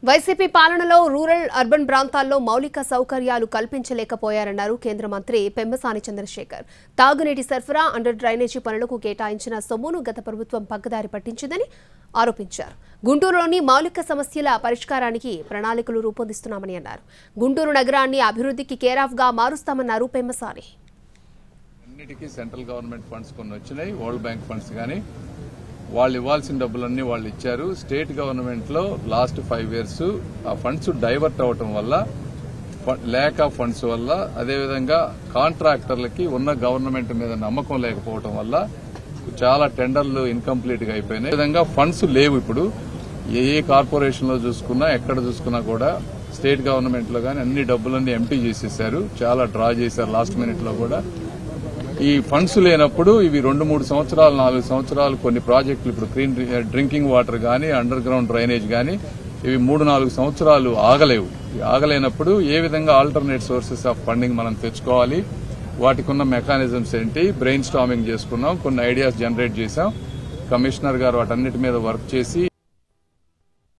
YCP పాలనలో rural urban ప్రాంతాల్లో మౌలిక సౌకర్యాలు కల్పించలేకపోయారన్నారు కేంద్ర మంత్రి పెమ్మసాని చంద్రశేఖర్. తాగునీటి సరఫరా, అండర్ డ్రైనేజీ పనులకు కేటాయించిన సొమ్మును గత ప్రభుత్వం పక్కదారి పట్టించిందని ఆరోపించారు. గుంటూరులోని మౌలిక సమస్యల పరిష్కారానికి ప్రణాళికలు రూపొందిస్తున్నామని అన్నారు. గుంటూరు నగరాన్ని అభివృద్ధికి కేరాఫ్గా మారుస్తామన్నారు పెమ్మసాని. అన్నిటికీ సెంట్రల్ గవర్నమెంట్ ఫండ్స్ కొన్ని వచ్చినాయి, వరల్డ్ బ్యాంక్ ఫండ్స్ కానీ వాళ్ళు ఇవ్వాల్సిన డబ్బులన్నీ వాళ్ళు ఇచ్చారు. స్టేట్ గవర్నమెంట్ లో లాస్ట్ 5 years ఆ ఫండ్స్ డైవర్ట్ అవటం వల్ల, ల్యాక్ ఆఫ్ ఫండ్స్ వల్ల, అదేవిధంగా కాంట్రాక్టర్లకి ఉన్న గవర్నమెంట్ మీద నమ్మకం లేకపోవడం వల్ల చాలా టెండర్లు ఇన్కంప్లీట్ గా అయిపోయినాయి. అదేవిధంగా ఫండ్స్ లేవు. ఇప్పుడు ఏ కార్పొరేషన్ లో చూసుకున్నా, ఎక్కడ చూసుకున్నా కూడా స్టేట్ గవర్నమెంట్ లో కానీ అన్ని డబ్బులన్నీ ఎంప్టీ చేసేసారు. చాలా డ్రా చేశారు లాస్ట్ మినిట్ లో కూడా. ఈ ఫండ్స్ లేనప్పుడు ఇవి 2-3 సంవత్సరాలు, 4 సంవత్సరాలు కొన్ని ప్రాజెక్టులు, ఇప్పుడు క్లీన్ డ్రింకింగ్ వాటర్ కానీ, అండర్ గ్రౌండ్ డ్రైనేజ్ కానీ, ఇవి 3-4 సంవత్సరాలు ఆగలేవు. ఆగలేనప్పుడు ఏ విధంగా ఆల్టర్నేట్ సోర్సెస్ ఆఫ్ ఫండింగ్ మనం తెచ్చుకోవాలి, వాటికి ఉన్న మెకానిజమ్స్ ఏంటి, బ్రెయిన్ స్టార్మింగ్ చేసుకున్నాం, కొన్ని ఐడియాస్ జనరేట్ చేశాం. కమిషనర్ గారు వాటన్నిటి మీద వర్క్ చేసి